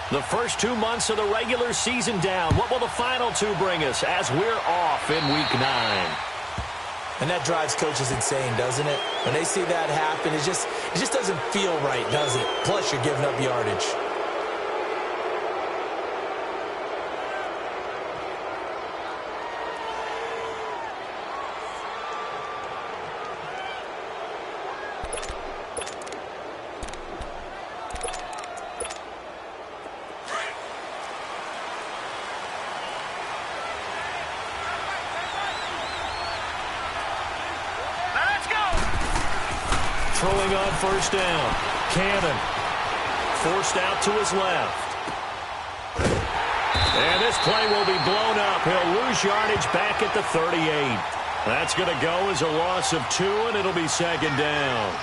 The first 2 months of the regular season down. What will the final two bring us as we're off in Week 9? And that drives coaches insane, doesn't it? When they see that happen, it just doesn't feel right, does it? Plus, you're giving up yardage. Throwing on first down. Cannon. Forced out to his left. And this play will be blown up. He'll lose yardage back at the 38. That's going to go as a loss of 2, and it'll be second down.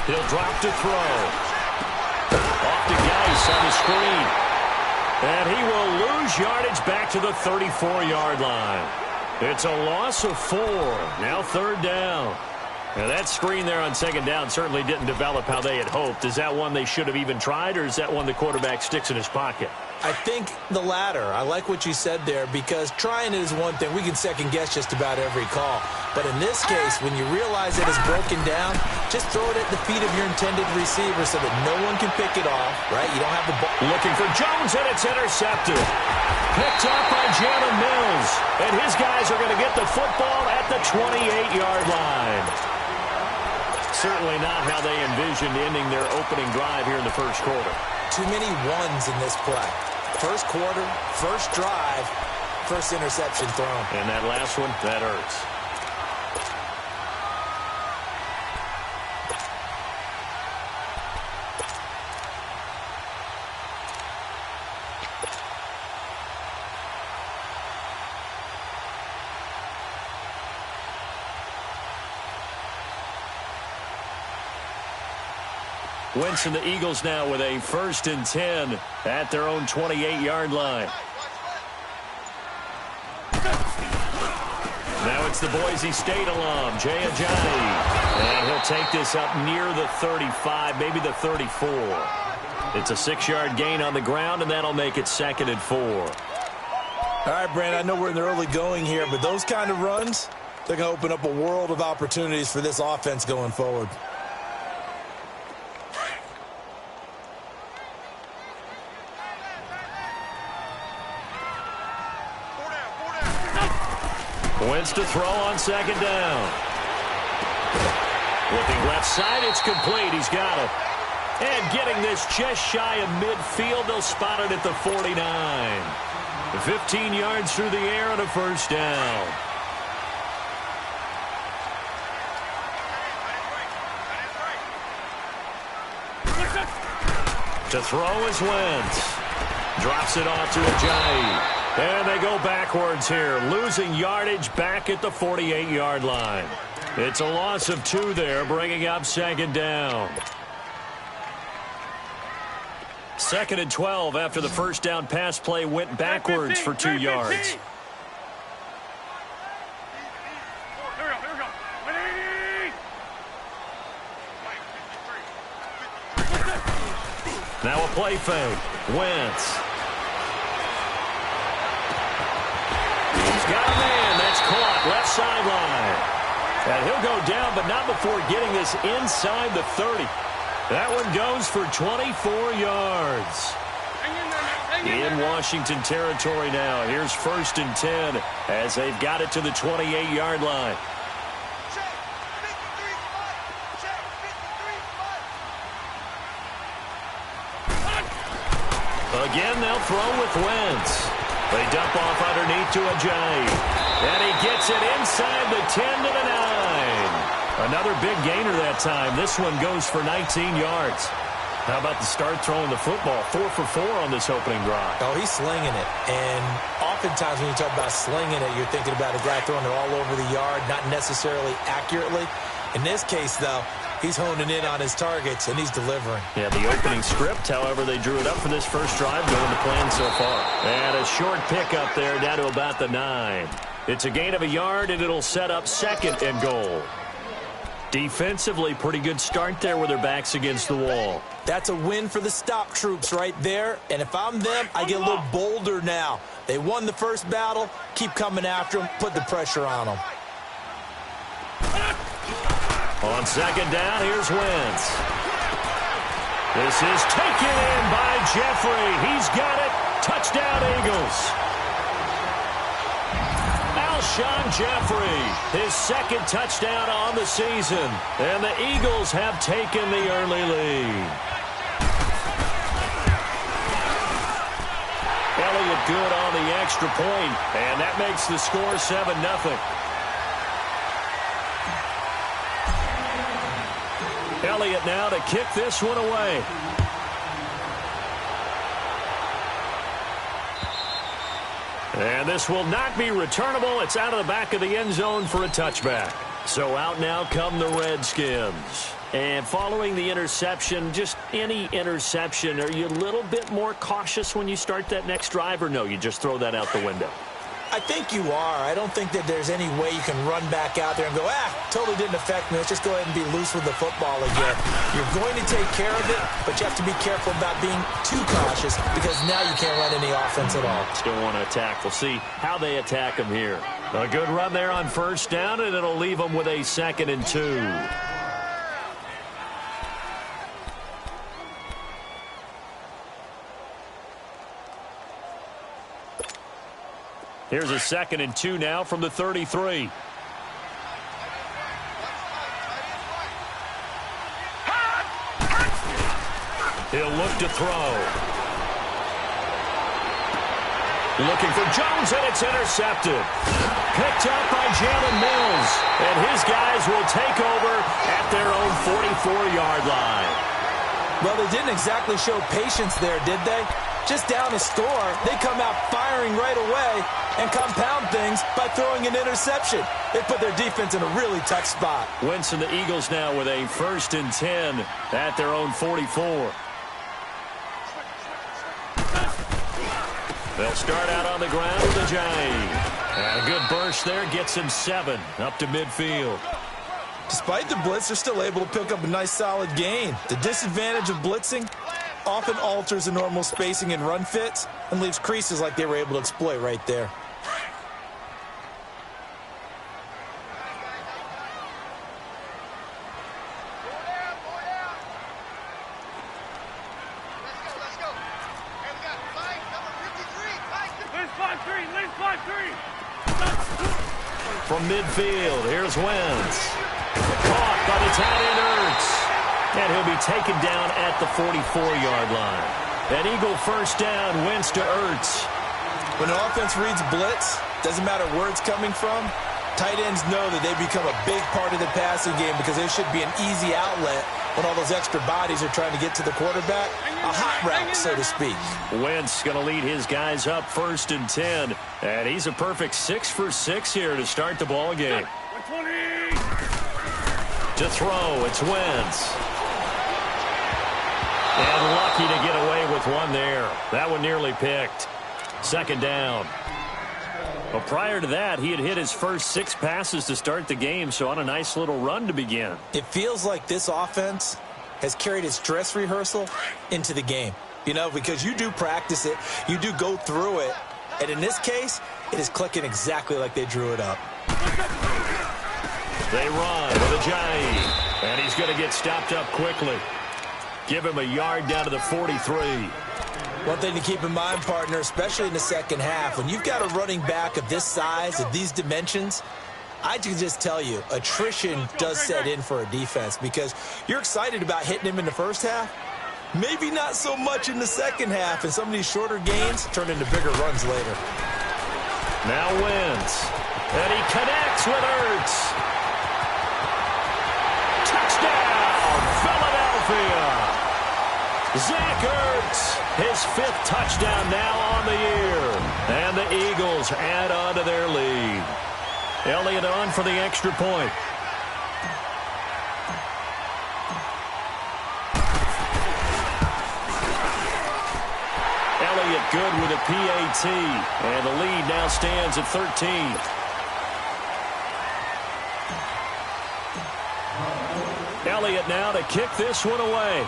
He'll drop to throw. Off to Geis on the screen. And he will lose yardage back to the 34-yard line. It's a loss of 4. Now third down. Now that screen there on second down certainly didn't develop how they had hoped. Is that one they should have even tried, or is that one the quarterback sticks in his pocket? I think the latter. I like what you said there, because trying it is one thing. We can second-guess just about every call. But in this case, when you realize it is broken down, just throw it at the feet of your intended receiver so that no one can pick it off, right? You don't have the ball. Looking for Jones, and it's intercepted. Picked up by Jalen Mills. And his guys are going to get the football at the 28-yard line. Certainly not how they envisioned ending their opening drive here in the first quarter. Too many ones in this play. First quarter, first drive, first interception thrown. And that last one, that hurts. Wentz and the Eagles now with a 1st and 10 at their own 28-yard line. Now it's the Boise State alum, Jay Ajayi. And he'll take this up near the 35, maybe the 34. It's a 6-yard gain on the ground, and that'll make it 2nd and 4. All right, Brandon, I know we're in the early going here, but those kind of runs, they're going to open up a world of opportunities for this offense going forward. Wentz to throw on second down. Looking left side, it's complete. He's got it. And getting this just shy of midfield, they'll spot it at the 49. 15 yards through the air and a first down. To throw is Wentz. Drops it off to Ajayi. And they go backwards here, losing yardage back at the 48-yard line. It's a loss of 2 there, bringing up second down. 2nd and 12 after the first down pass play went backwards for 2 yards. Now a play fake. Wentz. He's got a man. That's caught. Left sideline. And he'll go down, but not before getting this inside the 30. That one goes for 24 yards. In Washington territory now. Here's 1st and 10 as they've got it to the 28-yard line. Again, they'll throw with Wentz. They dump off underneath to Ajayi. And he gets it inside the 10 to the 9. Another big gainer that time. This one goes for 19 yards. How about the start throwing the football? 4 for 4 on this opening drive. Oh, he's slinging it. And oftentimes when you talk about slinging it, you're thinking about a guy throwing it all over the yard, not necessarily accurately. In this case, though, he's honing in on his targets, and he's delivering. Yeah, the opening script, however, they drew it up for this first drive, going to plan so far. And a short pickup there down to about the 9. It's a gain of a yard, and it'll set up 2nd and goal. Defensively, pretty good start there with their backs against the wall. That's a win for the stop troops right there. And if I'm them, I get a little bolder now. They won the first battle. Keep coming after them. Put the pressure on them. On 2nd down, here's Wentz. This is taken in by Jeffrey. He's got it. Touchdown, Eagles. Alshon Jeffrey, his 2nd touchdown on the season. And the Eagles have taken the early lead. Elliott good on the extra point, and that makes the score 7-0. Elliott now to kick this one away. And this will not be returnable. It's out of the back of the end zone for a touchback. So out now come the Redskins. And following the interception, just any interception, are you a little bit more cautious when you start that next drive, or no, you just throw that out the window? I think you are. I don't think that there's any way you can run back out there and go, totally didn't affect me. Let's just go ahead and be loose with the football again. You're going to take care of it, but you have to be careful about being too cautious because now you can't run any offense at all. Still want to attack. We'll see how they attack them here. A good run there on 1st down, and it'll leave them with a 2nd and 2. Here's a 2nd and 2 now from the 33. He'll look to throw. Looking for Jones, and it's intercepted. Picked up by Jalen Mills. And his guys will take over at their own 44-yard line. Well, they didn't exactly show patience there, did they? Just down a score, they come out firing right away and compound things by throwing an interception. They put their defense in a really tough spot. Wentz and the Eagles now with a 1st and 10 at their own 44. They'll start out on the ground with Ajayi. And a good burst there gets him 7 up to midfield. Despite the blitz, they're still able to pick up a nice solid gain. The disadvantage of blitzing often alters the normal spacing and run fits and leaves creases like they were able to exploit right there. From midfield, here's Wentz. Caught by the tight end Ertz. And he'll be taken down at the 44-yard line. An Eagle 1st down, Wentz to Ertz. When an offense reads blitz, doesn't matter where it's coming from, tight ends know that they become a big part of the passing game because there should be an easy outlet when all those extra bodies are trying to get to the quarterback. A hot route, so to speak. Wentz going to lead his guys up 1st and 10. And he's a perfect 6 for 6 here to start the ball game. To throw, it's Wentz. And lucky to get away with one there. That one nearly picked. 2nd down. Well, prior to that, he had hit his first 6 passes to start the game, so on a nice little run to begin. It feels like this offense has carried its dress rehearsal into the game. You know, because you do practice it, you do go through it, and in this case, it is clicking exactly like they drew it up. They run with Ajayi, and he's going to get stopped up quickly. Give him a yard down to the 43. One thing to keep in mind, partner, especially in the second half, when you've got a running back of this size, of these dimensions, I can just tell you, attrition does set in for a defense because you're excited about hitting him in the first half. Maybe not so much in the second half, and some of these shorter gains turn into bigger runs later. Now Wentz, and he connects with Ertz. Touchdown, Philadelphia! Zach Ertz, his 5th touchdown now on the year. And the Eagles add on to their lead. Elliott on for the extra point. Elliott good with a PAT. And the lead now stands at 13. Elliott now to kick this one away.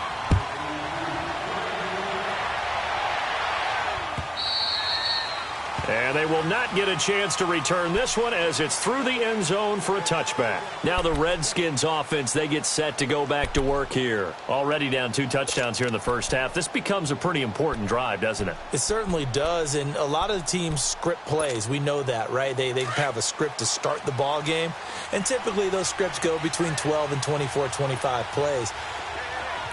And they will not get a chance to return this one as it's through the end zone for a touchback. Now the Redskins offense, they get set to go back to work here. Already down 2 touchdowns here in the first half. This becomes a pretty important drive, doesn't it? It certainly does, and a lot of the teams script plays. We know that, right? They have a script to start the ball game, and typically those scripts go between 12 and 24, 25 plays.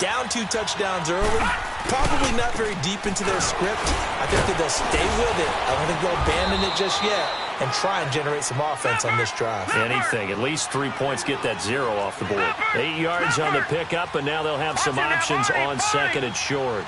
Down 2 touchdowns early, probably not very deep into their script. I think that they'll stay with it. I don't think they'll abandon it just yet and try and generate some offense on this drive. Anything. At least 3 points, get that 0 off the board. 8 yards on the pickup, and now they'll have some options on 2nd and short.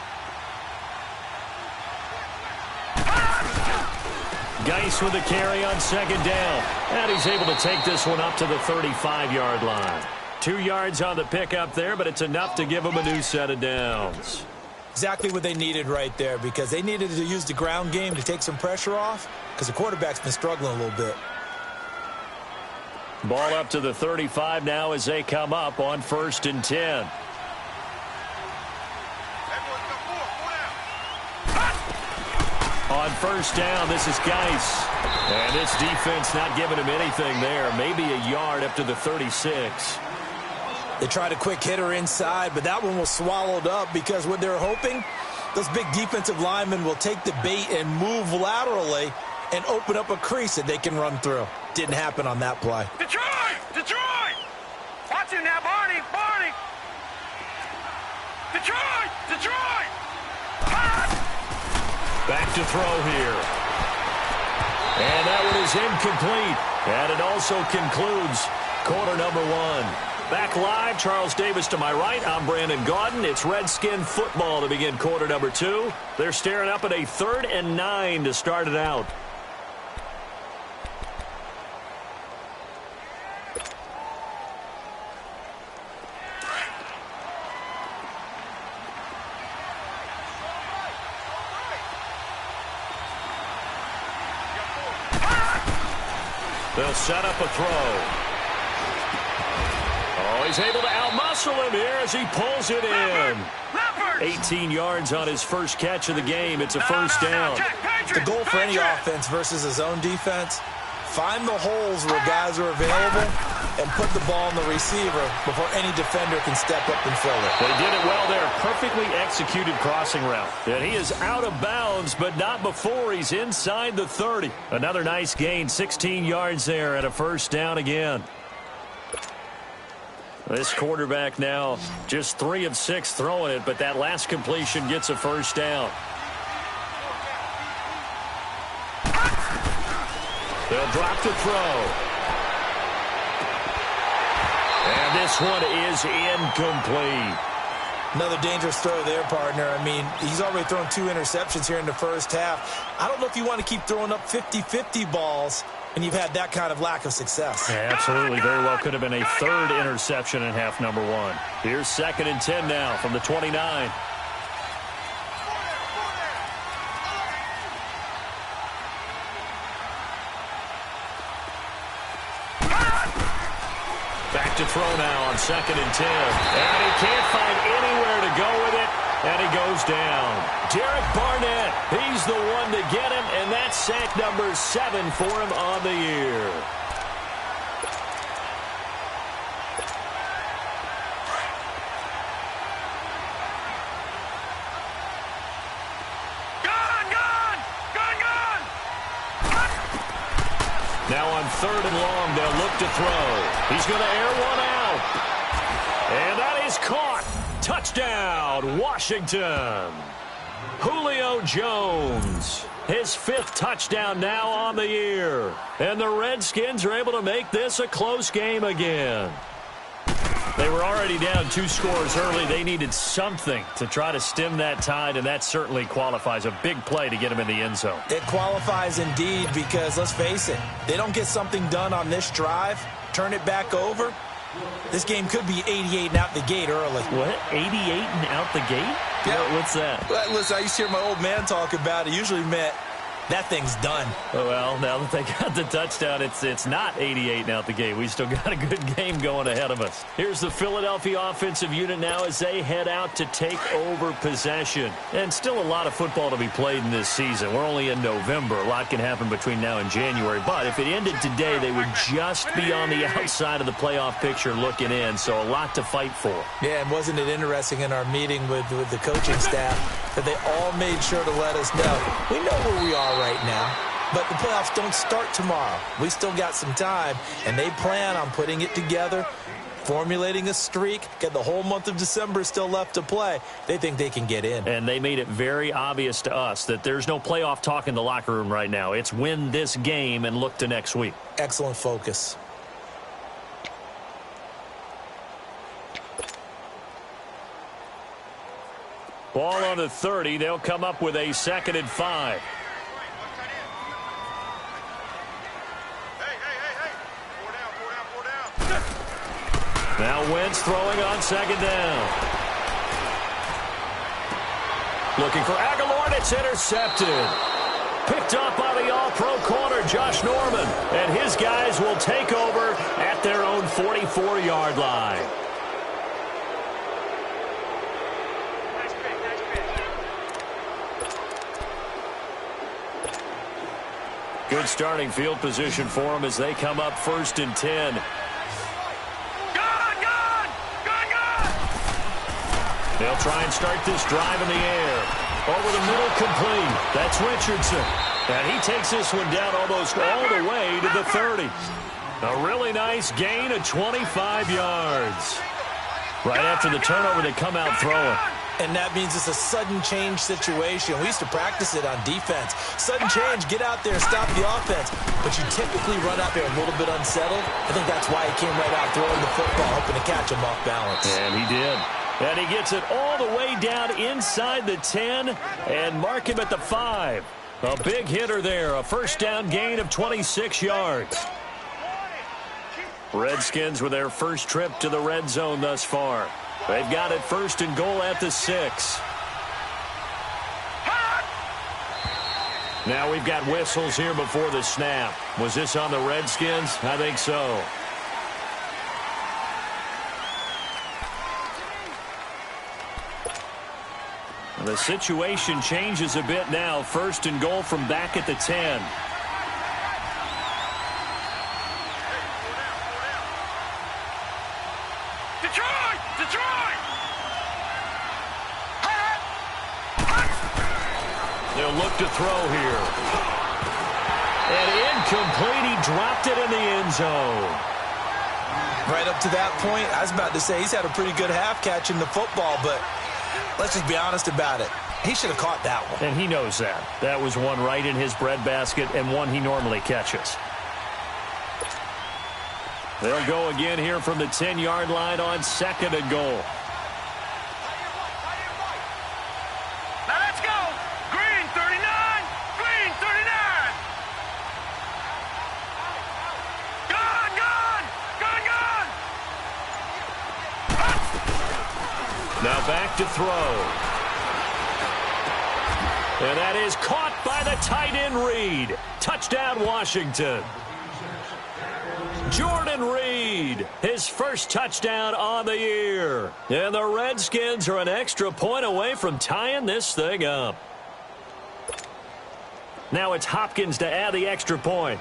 Geis with the carry on 2nd down. And he's able to take this one up to the 35-yard line. 2 yards on the pickup there, but it's enough to give them a new set of downs. Exactly what they needed right there because they needed to use the ground game to take some pressure off because the quarterback's been struggling a little bit. Ball up to the 35 now as they come up on 1st and 10. On 1st down, this is Geis. And this defense not giving him anything there. Maybe a yard up to the 36. They tried a quick hitter inside, but that one was swallowed up because what they're hoping, those big defensive linemen will take the bait and move laterally and open up a crease that they can run through. Didn't happen on that play. Detroit! Detroit! Watch him now, Barney! Barney! Detroit! Detroit! Back to throw here. And that one is incomplete. And it also concludes quarter number 1. Back live, Charles Davis to my right. I'm Brandon Gaudin. It's Redskin football to begin quarter number 2. They're staring up at a 3rd and 9 to start it out. They'll set up a throw. Oh, he's able to outmuscle him here as he pulls it in. 18 yards on his first catch of the game. It's a 1st down. The goal for any offense versus a zone defense, find the holes where guys are available and put the ball on the receiver before any defender can step up and fill it. They did it well there. Perfectly executed crossing route. And he is out of bounds, but not before he's inside the 30. Another nice gain, 16 yards there and a 1st down again. This quarterback now just 3 of 6 throwing it, but that last completion gets a 1st down. They'll drop to throw. And this one is incomplete. Another dangerous throw there, partner. I mean, he's already thrown 2 interceptions here in the first half. I don't know if you want to keep throwing up 50-50 balls when you've had that kind of lack of success. Yeah, absolutely. Very well could have been a 3rd interception in half number 1. Here's 2nd and 10 now from the 29. Back to throw now on 2nd and 10. And he can't find anywhere to go with it, and he goes down. Derek Barnett, he's the one to get him, and that's sack number 7 for him on the year. Now on 3rd and long, they'll look to throw. He's going to air one out. And that is caught. Touchdown, Washington. Julio Jones, his 5th touchdown now on the year. And the Redskins are able to make this a close game again. They were already down 2 scores early. They needed something to try to stem that tide, and that certainly qualifies. A big play to get him in the end zone. It qualifies indeed because, let's face it, they don't get something done on this drive, turn it back over, this game could be 88 and out the gate early. What? 88 and out the gate? Yeah. What's that? Well, listen, I used to hear my old man talk about it. Usually meant that thing's done. Oh, well, now that they got the touchdown, it's not 88 and out the gate. We still got a good game going ahead of us. Here's the Philadelphia offensive unit now as they head out to take over possession. And still a lot of football to be played in this season. We're only in November. A lot can happen between now and January. But if it ended today, they would just be on the outside of the playoff picture looking in. So a lot to fight for. Yeah, and wasn't it interesting in our meeting with the coaching staff that they all made sure to let us know, we know where we are right now, but the playoffs don't start tomorrow. We still got some time, and they plan on putting it together, formulating a streak, get the whole month of December still left to play. They think they can get in. And they made it very obvious to us that there's no playoff talk in the locker room right now. It's win this game and look to next week. Excellent focus. Ball on the 30. They'll come up with a 2nd and 5. Now Wentz throwing on 2nd down. Looking for Aguilar, and it's intercepted. Picked up by the all-pro corner, Josh Norman. And his guys will take over at their own 44-yard line. Good starting field position for them as they come up 1st and 10. They'll try and start this drive in the air. Over the middle, complete. That's Richardson. And he takes this one down almost all the way to the 30. A really nice gain of 25 yards. Right after the turnover, they come out throwing. And that means it's a sudden change situation. We used to practice it on defense. Sudden change, get out there, stop the offense. But you typically run out there a little bit unsettled. I think that's why he came right out throwing the football, hoping to catch him off balance. And he did. And he gets it all the way down inside the 10 and mark him at the 5. A big hitter there, a 1st down gain of 26 yards. Redskins with their first trip to the red zone thus far. They've got it 1st and goal at the 6. Now we've got whistles here before the snap. Was this on the Redskins? I think so. The situation changes a bit now. 1st and goal from back at the 10. They'll look to throw here. And incomplete. He dropped it in the end zone. Right up to that point, I was about to say he's had a pretty good half catching the football, but let's just be honest about it. He should have caught that one. And he knows that. That was one right in his breadbasket and one he normally catches. They'll go again here from the 10-yard line on 2nd and goal. Now let's go. Green 39. Green 39. Gone, gone. Gone, gone. Now back to throw. And that is caught by the tight end Reed. Touchdown, Washington. Jordan Reed, his first touchdown on the year. And the Redskins are an extra point away from tying this thing up. Now it's Hopkins to add the extra point.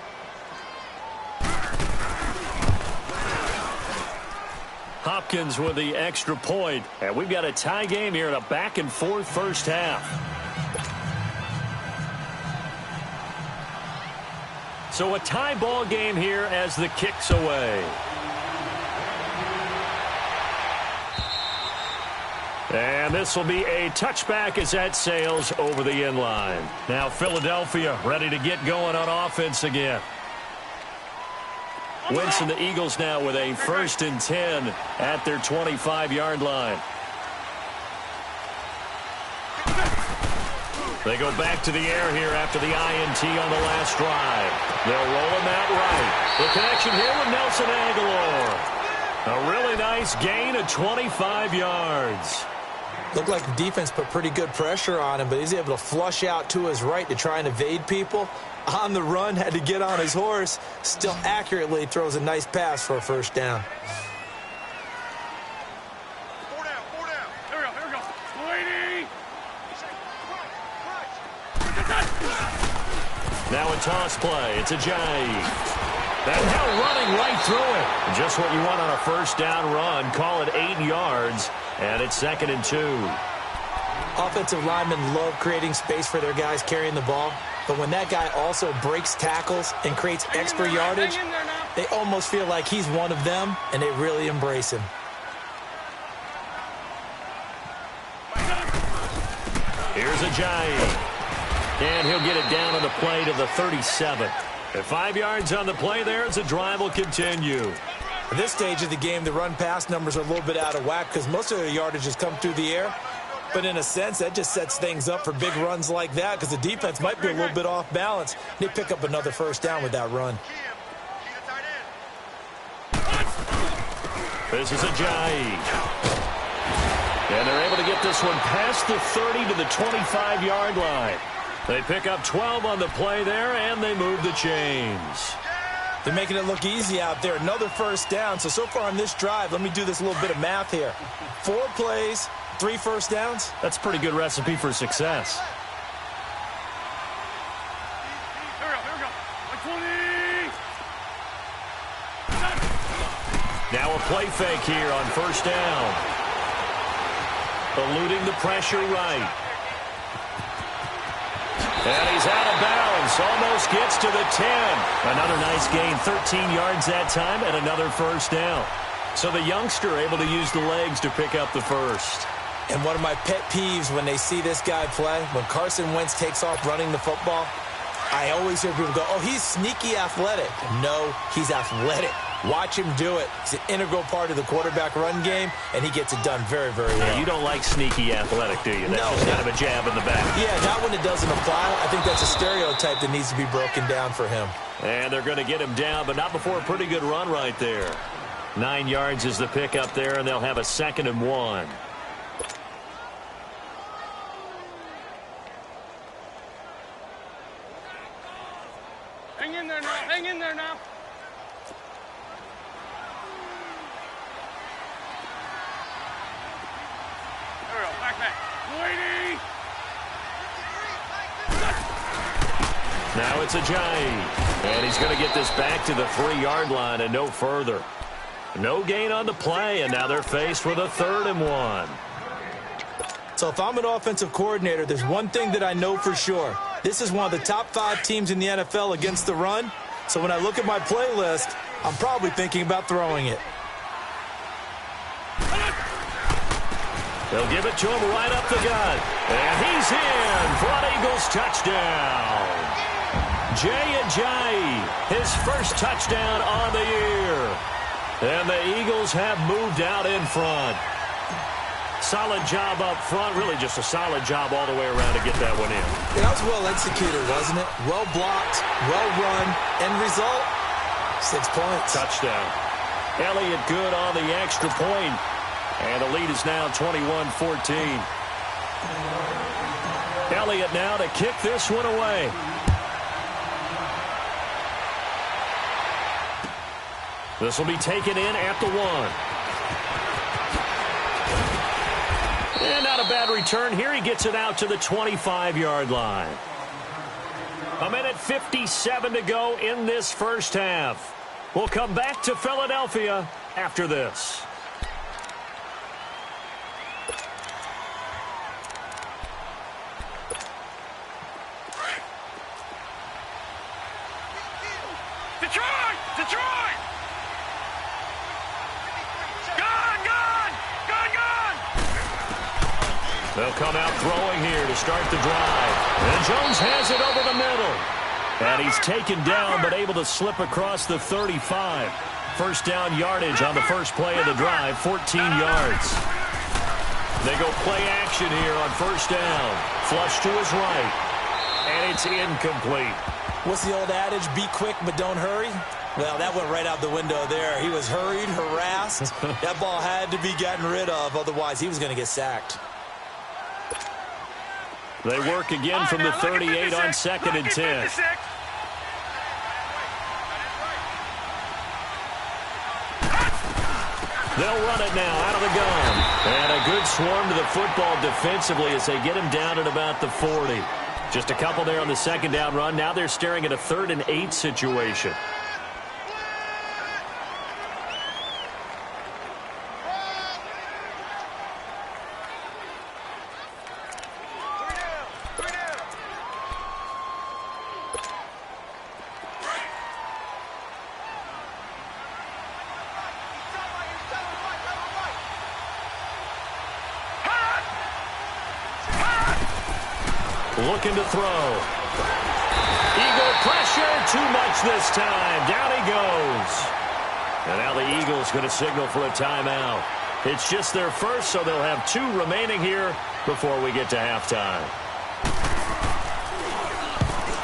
Hopkins with the extra point. And we've got a tie game here in a back-and-forth first half. So a tie ball game here as the kick's away. And this will be a touchback as that sails over the end line. Now Philadelphia ready to get going on offense again. Winston, the Eagles now with a 1st and 10 at their 25-yard line. They go back to the air here after the INT on the last drive. They'll roll him out right. The connection here with Nelson Aguilar. A really nice gain of 25 yards. Looked like the defense put pretty good pressure on him, but he's able to flush out to his right to try and evade people. On the run, had to get on his horse. Still accurately throws a nice pass for a first down. Four down, four down. Here we go. Lady. Now a toss play. It's Ajayi. And now running right through it. Just what you want on a first down run. Call it 8 yards. And it's 2nd and 2. Offensive linemen love creating space for their guys carrying the ball. But when that guy also breaks tackles and creates extra yardage, they almost feel like he's one of them, and they really embrace him. Here's Ajayi. And he'll get it down on the play to the 37. At 5 yards on the play there as the drive will continue. At this stage of the game, the run-pass numbers are a little bit out of whack because most of their yardage has come through the air. But in a sense, that just sets things up for big runs like that because the defense might be a little bit off balance. They pick up another first down with that run. This is Ajayi. And they're able to get this one past the 30 to the 25-yard line. They pick up 12 on the play there, and they move the chains. They're making it look easy out there. Another first down. So far on this drive, let me do this little bit of math here. 4 plays, 3 first downs. That's a pretty good recipe for success. Here we go. 20. Now a play fake here on first down. Eluding the pressure right. And he's out of bounds. Almost gets to the 10. Another nice gain, 13 yards that time, and another first down. So the youngster able to use the legs to pick up the first. And one of my pet peeves when they see this guy play, when Carson Wentz takes off running the football, I always hear people go, oh, he's sneaky athletic. No, he's athletic. Watch him do it. It's an integral part of the quarterback run game, and he gets it done very, very well. Yeah, you don't like sneaky athletic, do you? That's no, just kind of a jab in the back. Yeah, not when it doesn't apply. I think that's a stereotype that needs to be broken down for him. And they're going to get him down, but not before a pretty good run right there. 9 yards is the pick up there, and they'll have a 2nd and 1. Hang in there now. Hang in there now. There we go. Back. Lady. Now it's Ajayi. And he's going to get this back to the 3-yard line and no further. No gain on the play, and now they're faced with a 3rd and 1. So if I'm an offensive coordinator, there's one thing that I know for sure. This is one of the top 5 teams in the NFL against the run. So when I look at my playlist, I'm probably thinking about throwing it. They'll give it to him right up the gut. And he's in for an Eagles touchdown. Jay Ajayi, his first touchdown on the year. And the Eagles have moved out in front. Solid job up front. Really just a solid job all the way around to get that one in. That was well executed, wasn't it? Well blocked, well run. End result, 6 points. Touchdown. Elliott good on the extra point. And the lead is now 21-14. Elliott now to kick this one away. This will be taken in at the 1. And not a bad return here. He gets it out to the 25-yard line. 1:57 to go in this first half. We'll come back to Philadelphia after this. Detroit! Detroit! They'll come out throwing here to start the drive. And Jones has it over the middle. And he's taken down but able to slip across the 35. First down yardage on the first play of the drive, 14 yards. They go play action here on first down. Flush to his right. And it's incomplete. What's the old adage? Be quick but don't hurry. Well, that went right out the window there. He was hurried, harassed. That ball had to be gotten rid of. Otherwise, he was going to get sacked. They work again from the 38 on 2nd and 10. They'll run it now out of the gun. And a good swarm to the football defensively as they get him down at about the 40. Just a couple there on the second down run. Now they're staring at a 3rd and 8 situation. Looking to throw. Eagle pressure, too much this time. Down he goes. And now the Eagles going to signal for a timeout. It's just their first, so they'll have 2 remaining here before we get to halftime.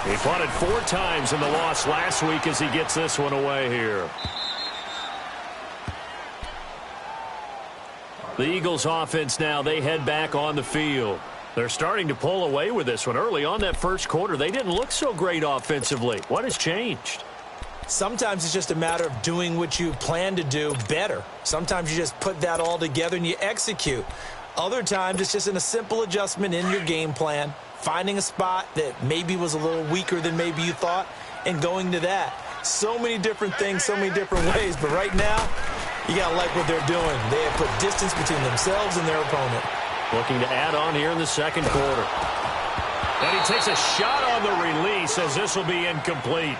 He punted 4 times in the loss last week as he gets this one away here. The Eagles offense now, they head back on the field. They're starting to pull away with this one. Early on that first quarter, they didn't look so great offensively. What has changed? Sometimes it's just a matter of doing what you plan to do better. Sometimes you just put that all together and you execute. Other times it's just in a simple adjustment in your game plan, finding a spot that maybe was a little weaker than maybe you thought, and going to that. So many different things, so many different ways. But right now, you got to like what they're doing. They have put distance between themselves and their opponent. Looking to add on here in the second quarter. And he takes a shot on the release as this will be incomplete.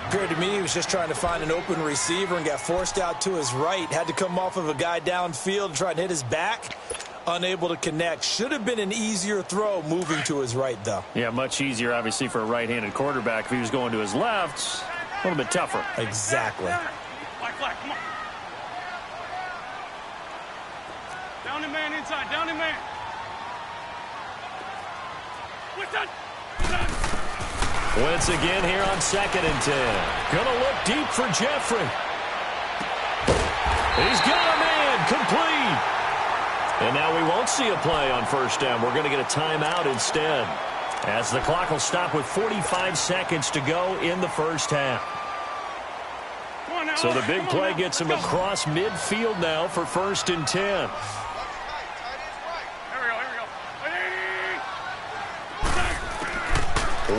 Appeared to me he was just trying to find an open receiver and got forced out to his right. Had to come off of a guy downfield to try and hit his back. Unable to connect. Should have been an easier throw moving to his right, though. Yeah, much easier, obviously, for a right-handed quarterback. If he was going to his left, a little bit tougher. Exactly. Flag, come on. Down the man inside, down the man. Wentz again here on 2nd and 10. Gonna look deep for Jeffrey. He's got a man complete. And now we won't see a play on first down. We're going to get a timeout instead, as the clock will stop with 45 seconds to go in the first half. So the big play gets him across midfield now for 1st and 10.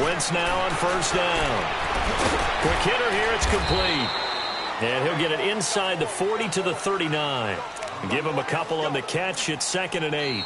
Wentz now on first down. Quick hitter here, it's complete. And he'll get it inside the 40 to the 39. Give him a couple on the catch. It's 2nd and 8.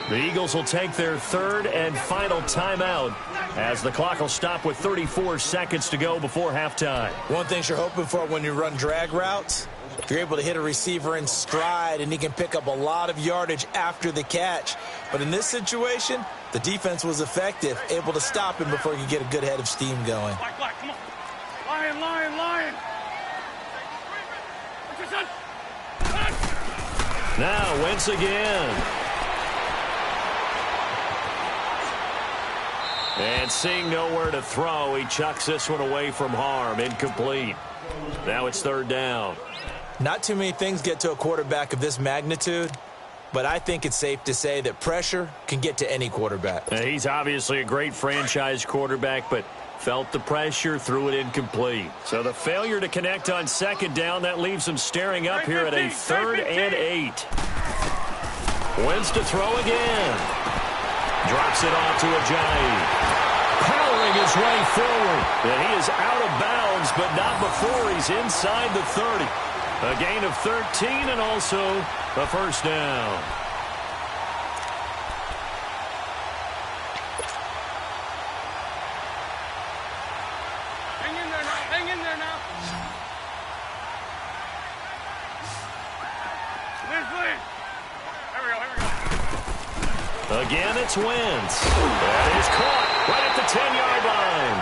The Eagles will take their 3rd and final timeout as the clock will stop with 34 seconds to go before halftime. One thing you're hoping for when you run drag routes, you're able to hit a receiver in stride and he can pick up a lot of yardage after the catch. But in this situation, the defense was effective, able to stop him before he could get a good head of steam going. Come on. Lion. Now Wentz again. And seeing nowhere to throw, he chucks this one away from harm. Incomplete. Now it's third down. Not too many things get to a quarterback of this magnitude, but I think it's safe to say that pressure can get to any quarterback. He's obviously a great franchise quarterback, but felt the pressure, threw it incomplete. So the failure to connect on second down, that leaves him staring up here at a 3rd and 8. Wentz to throw again. Drops it off to Ajayi. Powering his way forward. And he is out of bounds, but not before he's inside the 30. A gain of 13 and also a first down. Hang in there now. Hang in there now. Please. Here we go. Again, it's Wentz. That is caught right at the 10-yard line.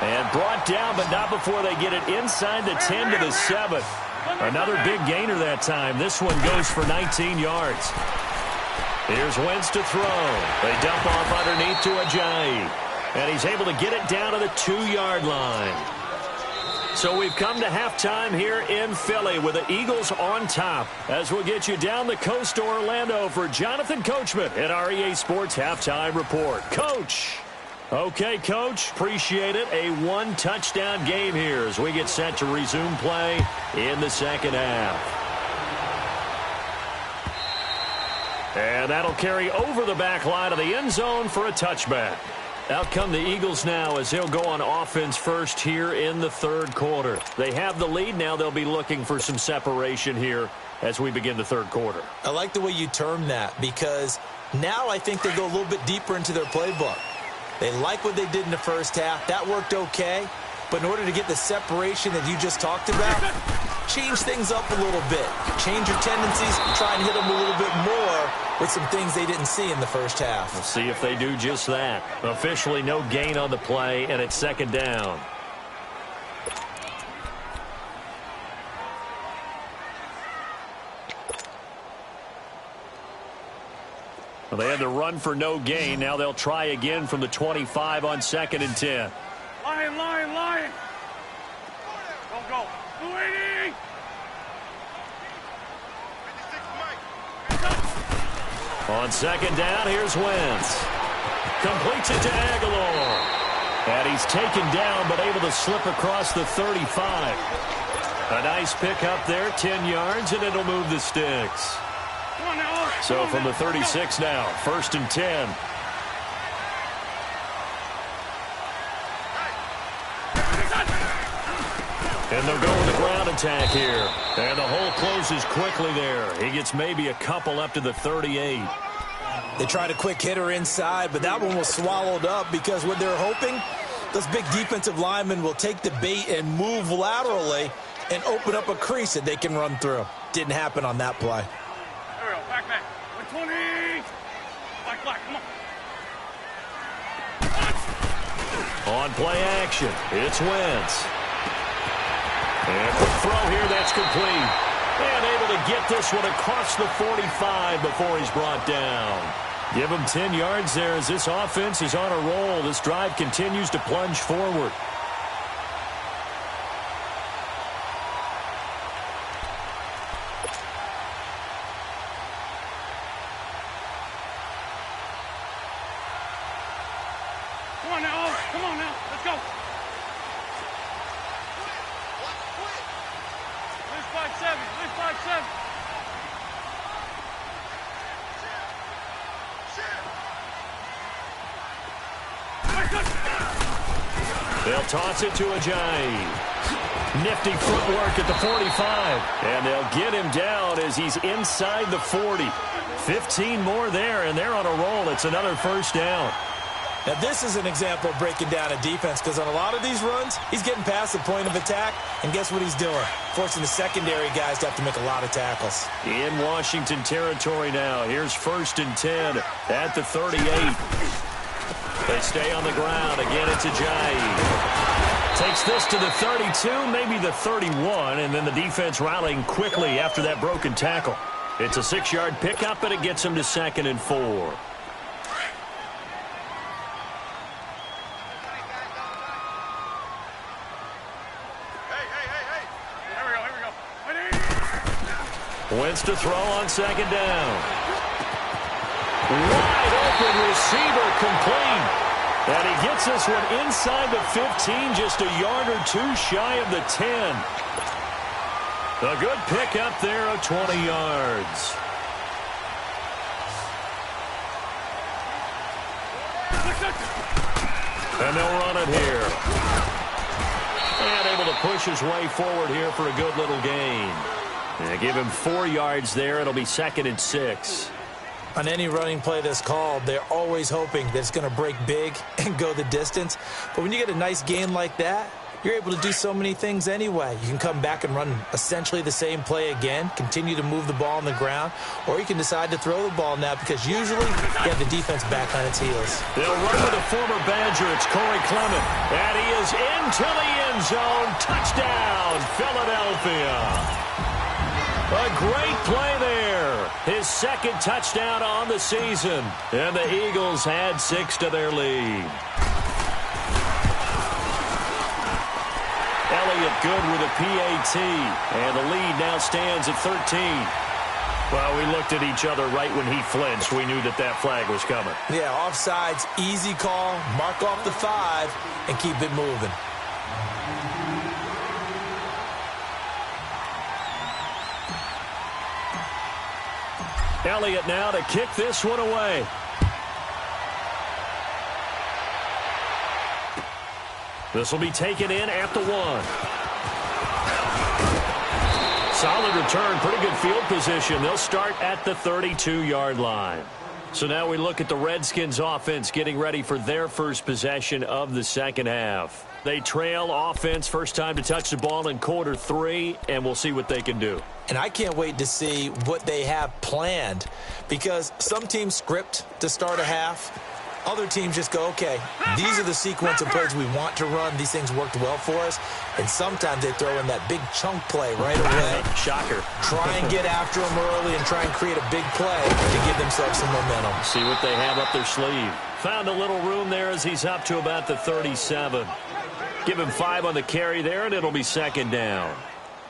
And brought down, but not before they get it inside the 10 to the 7. Another big gainer that time. This one goes for 19 yards. Here's Wentz to throw. They dump off underneath to Ajayi. And he's able to get it down to the 2-yard line. So we've come to halftime here in Philly with the Eagles on top. As we'll get you down the coast to Orlando for Jonathan Coachman at our EA Sports Halftime Report. Coach! Okay, Coach, appreciate it. A 1-touchdown game here as we get set to resume play in the second half. And that'll carry over the back line of the end zone for a touchback. Out come the Eagles now as they'll go on offense first here in the third quarter. They have the lead. Now they'll be looking for some separation here as we begin the third quarter. I like the way you term that because now I think they go a little bit deeper into their playbook. They like what they did in the first half. That worked okay. But in order to get the separation that you just talked about, change things up a little bit. Change your tendencies. Try and hit them a little bit more with some things they didn't see in the first half. We'll see if they do just that. Officially no gain on the play, and it's second down. Well, they had to run for no gain. Now they'll try again from the 25 on 2nd and 10. Lion. Go. 280. On second down, here's Wentz. Completes it to Aguilar. And he's taken down, but able to slip across the 35. A nice pick up there, 10 yards, and it'll move the sticks. So from the 36 now, 1st and 10. And they'll go with the ground attack here. And the hole closes quickly there. He gets maybe a couple up to the 38. They tried a quick hitter inside, but that one was swallowed up because what they're hoping, those big defensive linemen will take the bait and move laterally and open up a crease that they can run through. Didn't happen on that play. There we go. Back. 120. Black. Come on. On play action, it's Wentz. And quick throw here, that's complete. And able to get this one across the 45 before he's brought down. Give him 10 yards there as this offense is on a roll. This drive continues to plunge forward. Come on now. Let's go. Lose 5-7. They'll toss it to Ajayi. Nifty footwork at the 45. And they'll get him down as he's inside the 40. 15 more there, and they're on a roll. It's another first down. Now, this is an example of breaking down a defense because on a lot of these runs, he's getting past the point of attack, and guess what he's doing? Forcing the secondary guys to have to make a lot of tackles. In Washington territory now. Here's 1st and 10 at the 38. They stay on the ground. Again, it's Ajayi. Takes this to the 32, maybe the 31, and then the defense rallying quickly after that broken tackle. It's a 6-yard pickup, and it gets him to 2nd and 4. Wentz to throw on 2nd down. Wide open receiver complete. And he gets this one inside the 15, just a yard or two shy of the 10. A good pickup there of 20 yards. And they'll run it here. And able to push his way forward here for a good little gain. And give him 4 yards there. It'll be 2nd and 6. On any running play that's called, they're always hoping that it's going to break big and go the distance. But when you get a nice gain like that, you're able to do so many things anyway. You can come back and run essentially the same play again, continue to move the ball on the ground, or you can decide to throw the ball now because usually you have the defense back on its heels. They'll run with a former Badger. It's Corey Clement. And he is into the end zone. Touchdown, Philadelphia. A great play there. His 2nd touchdown on the season. And the Eagles add 6 to their lead. Elliott good with a PAT. And the lead now stands at 13. Well, we looked at each other right when he flinched. We knew that that flag was coming. Yeah, offsides, easy call. Mark off the 5 and keep it moving. Elliott now to kick this one away. This will be taken in at the 1. Solid return, pretty good field position. They'll start at the 32-yard line. So now we look at the Redskins offense getting ready for their first possession of the 2nd half. They trail offense, first time to touch the ball in quarter 3, and we'll see what they can do. And I can't wait to see what they have planned because some teams script to start a half. Other teams just go, okay, these are the sequence of plays we want to run. These things worked well for us. And sometimes they throw in that big chunk play right away. Shocker. Try and get after them early and try and create a big play to give themselves some momentum. See what they have up their sleeve. Found a little room there as he's up to about the 37. Give him 5 on the carry there, and it'll be 2nd down.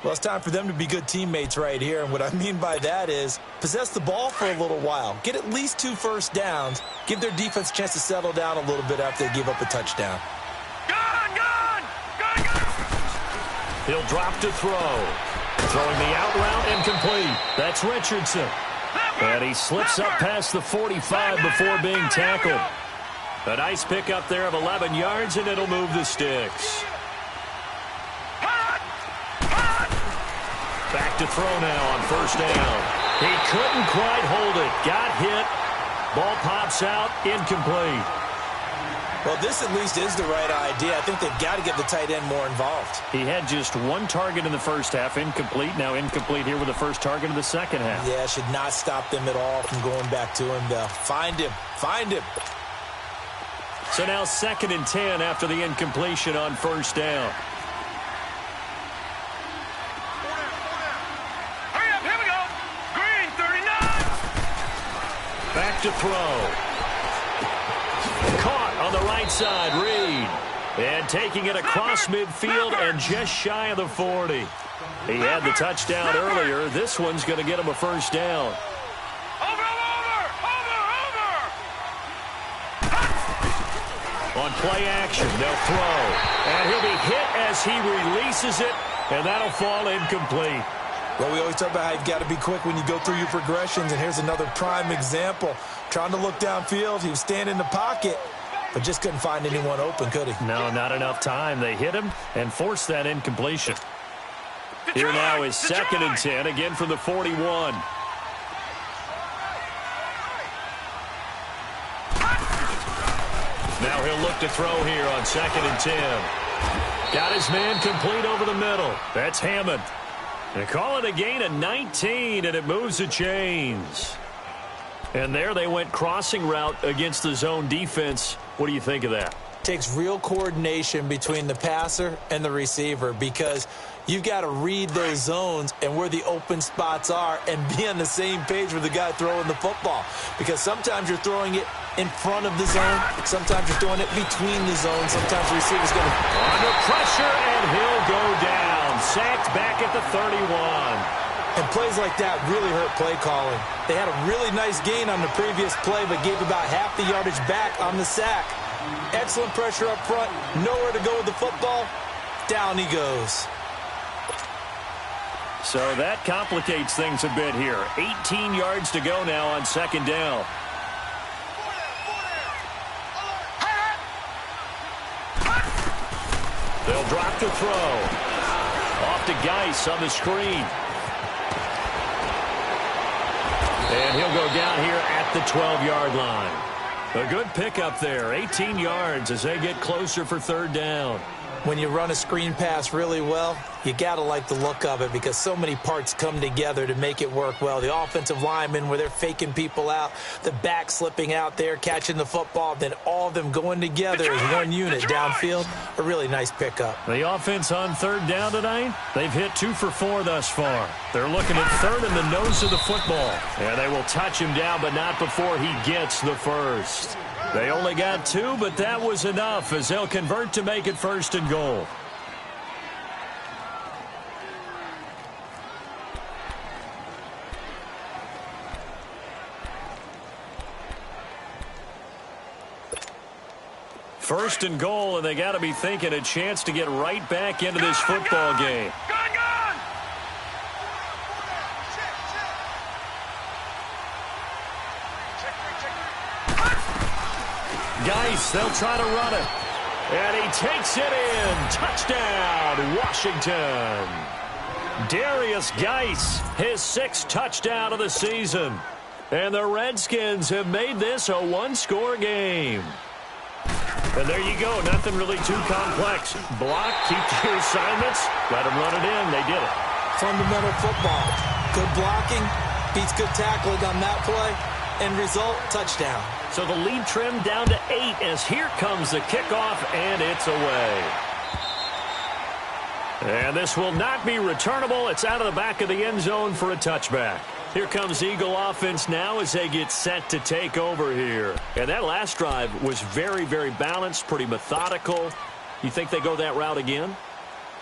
Well, it's time for them to be good teammates right here. And what I mean by that is possess the ball for a little while. Get at least 2 first downs. Give their defense a chance to settle down a little bit after they give up a touchdown. Gun! He'll drop to throw. Throwing the out route incomplete. That's Richardson. And he slips up past the 45 before being tackled. A nice pickup there of 11 yards, and it'll move the sticks. Back to throw now on first down. He couldn't quite hold it. Got hit. Ball pops out. Incomplete. Well, this at least is the right idea. I think they've got to get the tight end more involved. He had just 1 target in the first half. Incomplete. Now incomplete here with the first target of the 2nd half. Yeah, should not stop them at all from going back to him. Find him. Find him. So now 2nd and 10 after the incompletion on first down. Back to throw. Caught on the right side, Reed. And taking it across midfield and just shy of the 40. He had the touchdown earlier. This one's going to get him a first down. Over! On play action, they'll throw. And he'll be hit as he releases it, and that'll fall incomplete. Well, we always talk about how you've got to be quick when you go through your progressions, and here's another prime example. Trying to look downfield, he was standing in the pocket, but just couldn't find anyone open, could he? No, not enough time. They hit him and forced that incompletion. Here now is 2nd and 10, again from the 41. Now he'll look to throw here on 2nd and 10. Got his man complete over the middle. That's Hammond. They call it a gain of 19, and it moves the chains. And there they went crossing route against the zone defense. What do you think of that? takes real coordination between the passer and the receiver because you've got to read those zones and where the open spots are and be on the same page with the guy throwing the football. Because sometimes you're throwing it in front of the zone. Sometimes you're throwing it between the zones. Sometimes the receiver's going to... Under pressure, and he'll go down. Sacked back at the 31. And plays like that really hurt play calling. They had a really nice gain on the previous play, but gave about half the yardage back on the sack. Excellent pressure up front. Nowhere to go with the football. Down he goes. So that complicates things a bit here. 18 yards to go now on second down. They'll drop to throw. Off to Geis on the screen. And he'll go down here at the 12-yard line. A good pickup there. 18 yards as they get closer for third down. When you run a screen pass really well, you got to like the look of it because so many parts come together to make it work well. The offensive linemen where they're faking people out, the back slipping out there, catching the football, then all of them going together as one unit downfield. A really nice pickup. The offense on third down tonight, they've hit 2 for 4 thus far. They're looking at third in the nose of the football. And they will touch him down, but not before he gets the first. They only got 2, but that was enough as they'll convert to make it first and goal. First and goal, and they got to be thinking a chance to get right back into this football game. Geis, they'll try to run it. And he takes it in. Touchdown, Washington. Darius Geis, his 6th touchdown of the season. And the Redskins have made this a one-score game. And there you go. Nothing really too complex. Block, keep to your assignments, let them run it in. They did it. Fundamental football. Good blocking, beats good tackling on that play. End result, touchdown. So the lead trimmed down to 8 as here comes the kickoff, and it's away. And this will not be returnable. It's out of the back of the end zone for a touchback. Here comes Eagle offense now as they get set to take over here. And that last drive was very, very balanced, pretty methodical. You think they go that route again?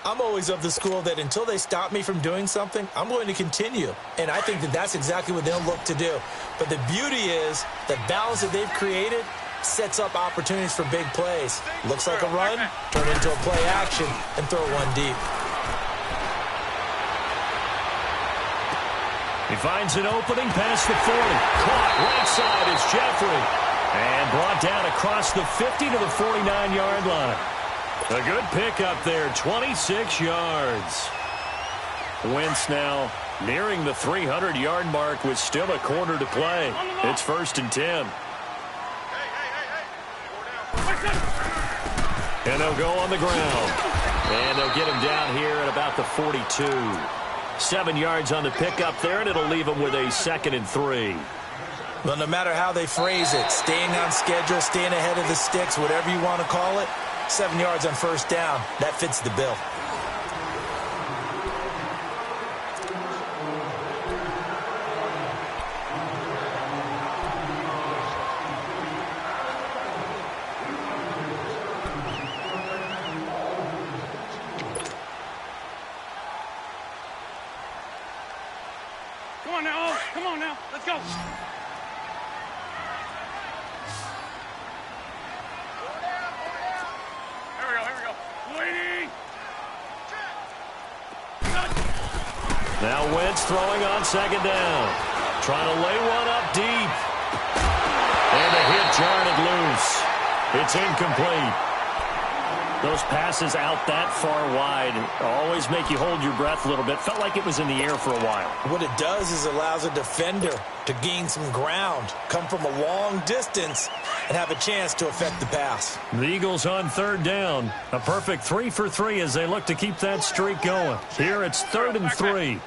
I'm always of the school that until they stop me from doing something, I'm going to continue. And I think that that's exactly what they'll look to do. But the beauty is the balance that they've created sets up opportunities for big plays. Looks like a run, turn it into a play action, and throw one deep. He finds an opening past the 40. Caught right side is Jeffrey. And brought down across the 50 to the 49-yard line. A good pickup there, 26 yards. Wentz now nearing the 300-yard mark with still a quarter to play. It's 1st and 10. And they'll go on the ground. And they'll get him down here at about the 42. 7 yards on the pickup there, and it'll leave him with a 2nd and 3. Well, no matter how they phrase it, staying on schedule, staying ahead of the sticks, whatever you want to call it, 7 yards on first down. That fits the bill. Come on now. Let's go. Now Wentz throwing on 2nd down. Trying to lay one up deep. And a hit jarred it loose. It's incomplete. Those passes out that far wide always make you hold your breath a little bit. Felt like it was in the air for a while. What it does is allows a defender to gain some ground, come from a long distance, and have a chance to affect the pass. The Eagles on 3rd down. A perfect 3 for 3 as they look to keep that streak going. Here it's 3rd and 3.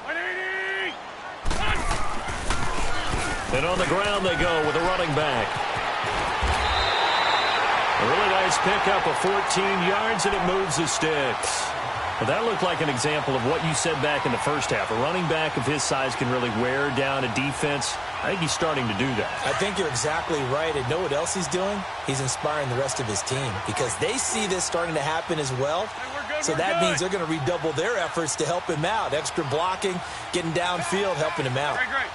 And on the ground they go with a running back. A really nice pick up of 14 yards, and it moves the sticks. Well, that looked like an example of what you said back in the first half. A running back of his size can really wear down a defense. I think he's starting to do that. I think you're exactly right. And know what else he's doing? He's inspiring the rest of his team because they see this starting to happen as well. So that means they're going to redouble their efforts to help him out. Extra blocking, getting downfield, helping him out. Great.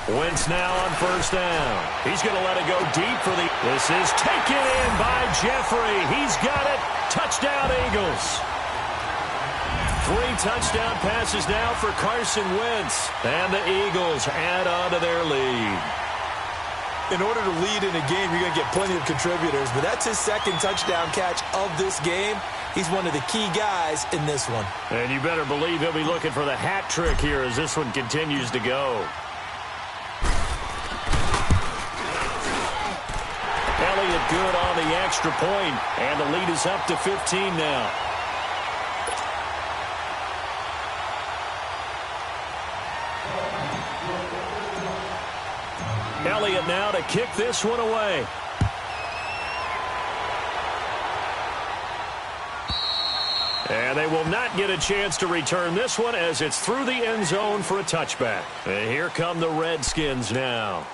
Wentz now on first down. He's going to let it go deep for the... This is taken in by Jeffrey. He's got it. Touchdown, Eagles. 3 touchdown passes now for Carson Wentz. And the Eagles add on to their lead. In order to lead in a game, you're going to get plenty of contributors. But that's his second touchdown catch of this game. He's one of the key guys in this one. And you better believe he'll be looking for the hat trick here as this one continues to go. Elliott good on the extra point, and the lead is up to 15 now. Elliott now to kick this one away. And they will not get a chance to return this one as it's through the end zone for a touchback. And here come the Redskins now.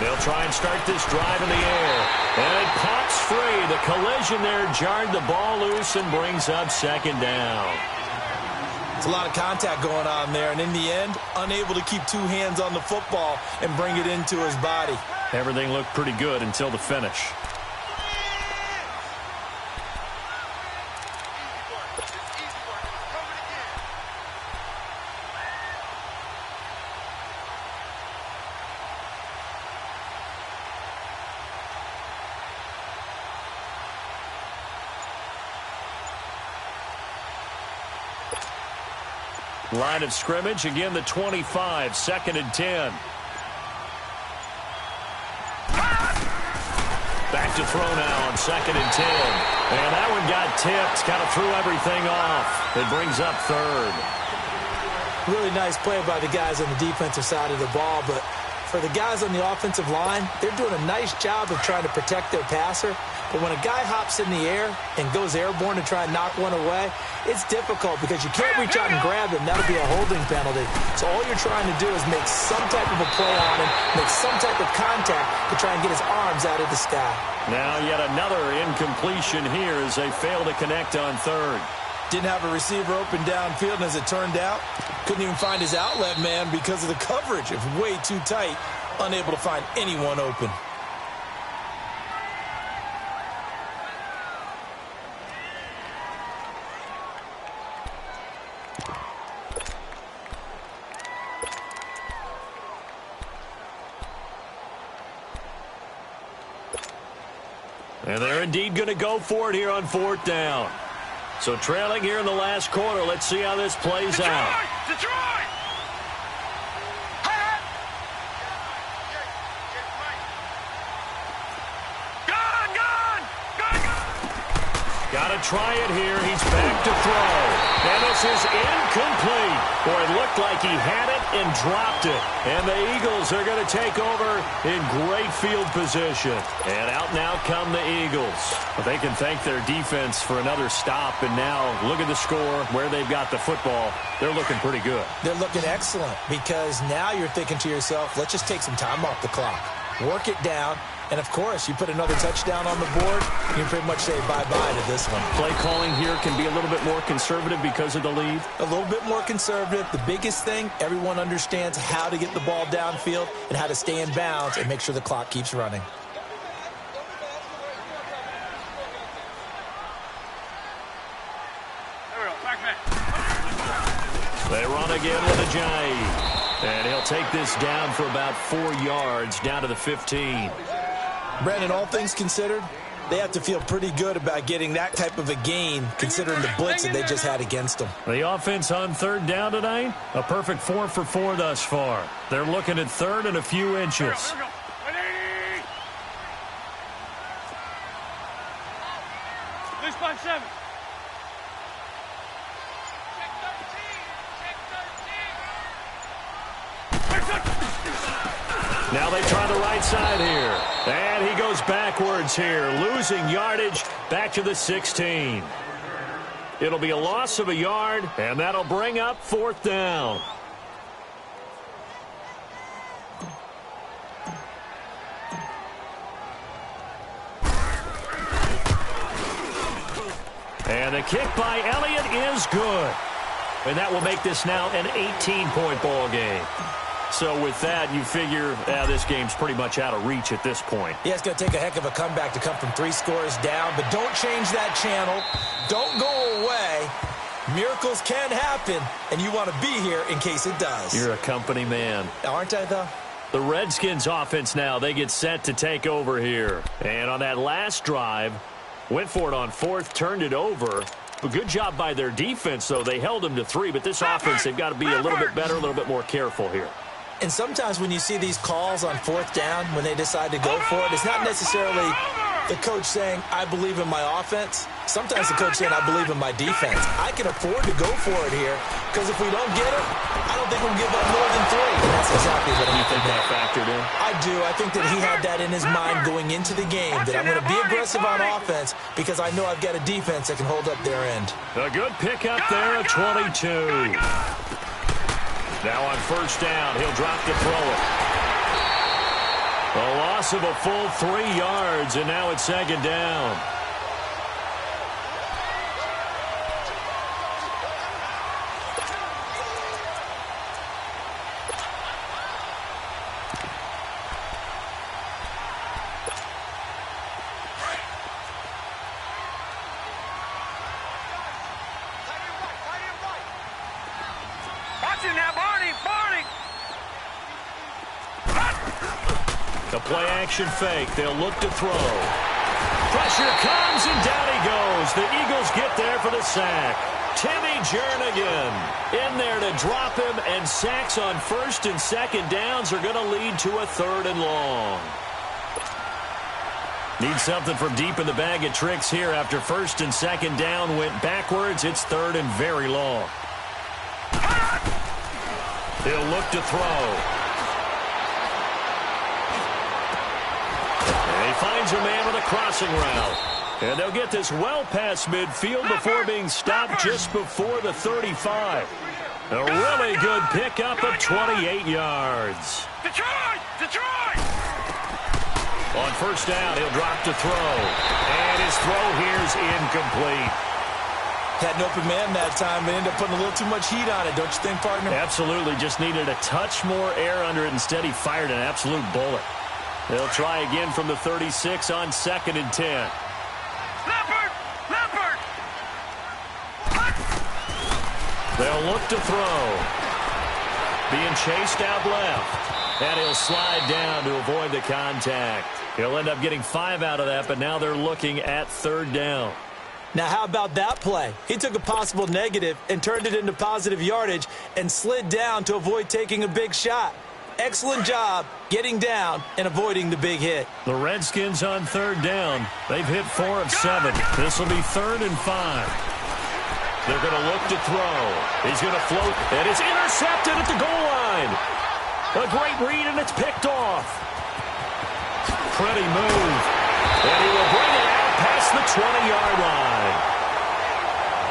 They'll try and start this drive in the air. And it pops free. The collision there jarred the ball loose and brings up second down. It's a lot of contact going on there. And in the end, unable to keep 2 hands on the football and bring it into his body. Everything looked pretty good until the finish. Line of scrimmage, again the 25, 2nd and 10. Back to throw now on 2nd and 10. And that one got tipped, kind of threw everything off. It brings up 3rd. Really nice play by the guys on the defensive side of the ball, but for the guys on the offensive line, they're doing a nice job of trying to protect their passer. But when a guy hops in the air and goes airborne to try and knock one away, it's difficult because you can't reach out and grab him. That'll be a holding penalty. So all you're trying to do is make some type of a play on him, make some type of contact to try and get his arms out of the sky. Now yet another incompletion here as they fail to connect on 3rd. Didn't have a receiver open downfield, and as it turned out, couldn't even find his outlet man because of the coverage. It's way too tight, unable to find anyone open. And they're indeed going to go for it here on 4th down. So trailing here in the last quarter. Let's see how this plays out. Detroit! Gone! Got to try it here. He's back to throw. And this is incomplete. Boy, it looked like he had it and dropped it. And the Eagles are going to take over in great field position. And out now come the Eagles. But they can thank their defense for another stop. And now look at the score, where they've got the football. They're looking pretty good. They're looking excellent because now you're thinking to yourself, let's just take some time off the clock. Work it down. And, of course, you put another touchdown on the board, you can pretty much say bye-bye to this one. Play calling here can be a little bit more conservative because of the lead. A little bit more conservative. The biggest thing, everyone understands how to get the ball downfield and how to stay in bounds and make sure the clock keeps running. They run again with Ajayi. And he'll take this down for about 4 yards, down to the 15. Brandon, all things considered, They have to feel pretty good about getting that type of a gain, considering the blitz that they just had against them. The offense on third down tonight, a perfect 4 for 4 thus far. They're looking at third and a few inches. This by 7. Now they try the right side here. And he goes backwards here, losing yardage back to the 16. It'll be a loss of a yard, and that'll bring up fourth down. And the kick by Elliott is good. And that will make this now an 18-point ball game. So with that, you figure this game's pretty much out of reach at this point. Yeah, it's going to take a heck of a comeback to come from 3 scores down, but don't change that channel. Don't go away. Miracles can happen, and you want to be here in case it does. You're a company man. Aren't I, though? The Redskins offense now, they get set to take over here. And on that last drive, went for it on fourth, turned it over. A good job by their defense, though. They held them to 3, but this offense, they've got to be a little bit better, a little bit more careful here. And sometimes when you see these calls on fourth down, when they decide to go for it, it's not necessarily the coach saying, I believe in my offense. Sometimes the coach saying, I believe in my defense. I can afford to go for it here, because if we don't get it, I don't think we'll give up more than 3. And that's exactly what I think that factored in. I do. I think that he had that in his mind going into the game, that I'm going to be aggressive on offense because I know I've got a defense that can hold up their end. A good pickup there at 22. Now on first down, he'll drop to throw it. A loss of a full 3 yards, and now it's second down. The play-action fake. They'll look to throw. Pressure comes, and down he goes. The Eagles get there for the sack. Timmy Jernigan in there to drop him, and sacks on first and second downs are going to lead to a 3rd and long. Need something from deep in the bag of tricks here after first and second down went backwards. It's 3rd and very long. He'll look to throw. And he finds a man with a crossing route. And they'll get this well past midfield before being stopped just before the 35. A really good pickup of 28 yards. Detroit! On first down, he'll drop to throw. And his throw here's incomplete. Had an open man that time, but ended up putting a little too much heat on it, don't you think, partner? Absolutely. Just needed a touch more air under it. Instead, he fired an absolute bullet. They'll try again from the 36 on 2nd and 10. Leopard! They'll look to throw. Being chased out left. And he'll slide down to avoid the contact. He'll end up getting 5 out of that, but now they're looking at 3rd down. Now, how about that play? He took a possible negative and turned it into positive yardage and slid down to avoid taking a big shot. Excellent job getting down and avoiding the big hit. The Redskins on 3rd down. They've hit 4 of 7. This will be 3rd and 5. They're going to look to throw. He's going to float, and it's intercepted at the goal line. A great read, and it's picked off. Pretty move. And he will bring it out past the 20-yard line.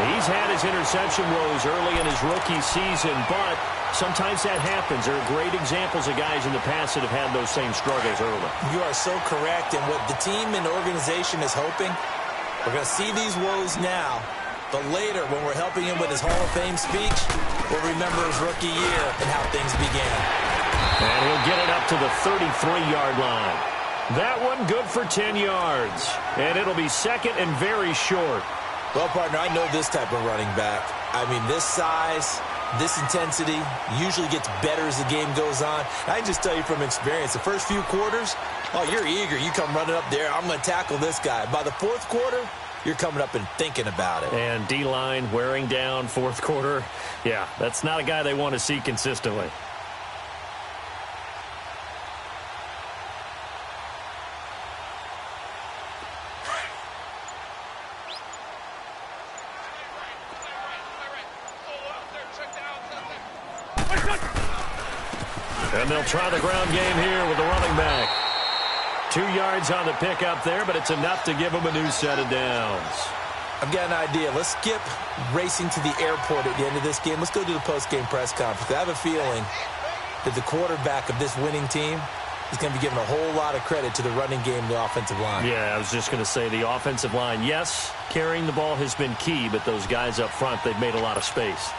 He's had his interception woes early in his rookie season, but sometimes that happens. There are great examples of guys in the past that have had those same struggles early. You are so correct, and what the team and organization is hoping, we're going to see these woes now, but later when we're helping him with his Hall of Fame speech, we'll remember his rookie year and how things began. And he'll get it up to the 33-yard line. That one good for 10 yards, and it'll be 2nd and very short. Well, partner, I know this type of running back. I mean, this size, This intensity usually gets better as the game goes on. I can just tell you from experience, the first few quarters, oh, you're eager. You come running up there, I'm going to tackle this guy. By the fourth quarter, you're coming up and thinking about it. And D-line wearing down fourth quarter. Yeah, that's not a guy they want to see consistently. And they'll try the ground game here with the running back. 2 yards on the pickup there, but it's enough to give them a new set of downs. I've got an idea. Let's skip racing to the airport at the end of this game. Let's go to the post-game press conference. I have a feeling that the quarterback of this winning team is going to be given a whole lot of credit to the running game and the offensive line. Yeah, I was just going to say the offensive line, yes, carrying the ball has been key, but those guys up front, they've made a lot of space.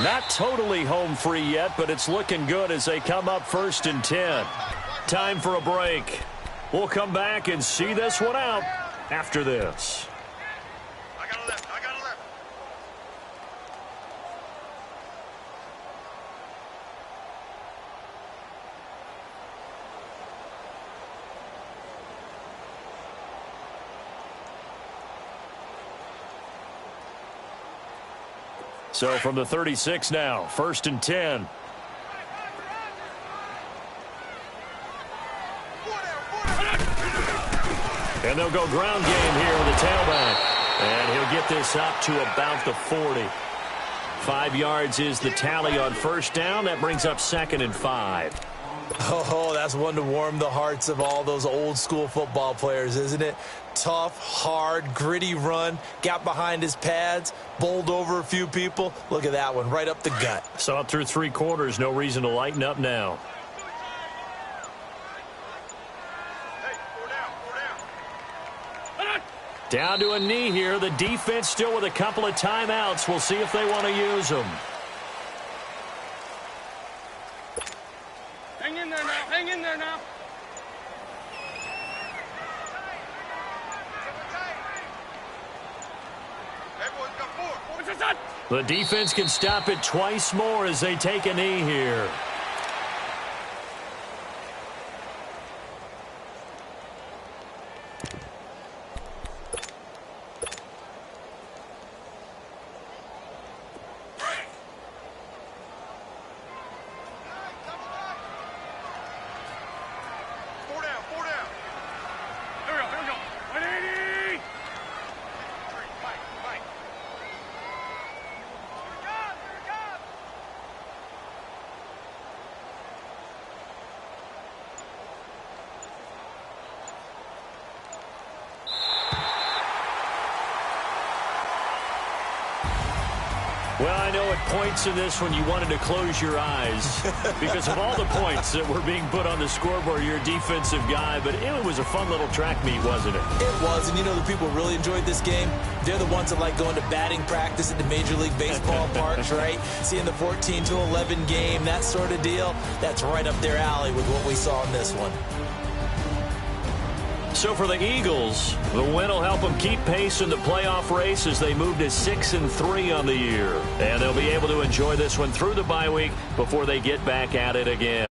Not totally home free yet, but it's looking good as they come up 1st and 10. Time for a break. We'll come back and see this one out after this. I got a left. So from the 36 now, 1st and 10. And they'll go ground game here with the tailback. And he'll get this up to about the 40. 5 yards is the tally on 1st down. That brings up 2nd and 5. Oh, that's one to warm the hearts of all those old school football players, isn't it? Tough, hard, gritty run, got behind his pads, bowled over a few people. Look at that one, right up the gut. Saw it through 3 quarters, no reason to lighten up now. Down to a knee here. The defense still with a couple of timeouts. We'll see if they want to use them. Hang in there now. Hang in there now. Everyone's got 4. What's this on? The defense can stop it twice more as they take a knee here. Well, I know at points in this one you wanted to close your eyes because of all the points that were being put on the scoreboard. You're a defensive guy, but it was a fun little track meet, wasn't it? It was, and you know the people who really enjoyed this game? They're the ones that like going to batting practice at the Major League Baseball parks, right? Seeing the 14-11 game, that sort of deal. That's right up their alley with what we saw in this one. So for the Eagles, the win will help them keep pace in the playoff race as they move to 6-3 on the year. And they'll be able to enjoy this one through the bye week before they get back at it again.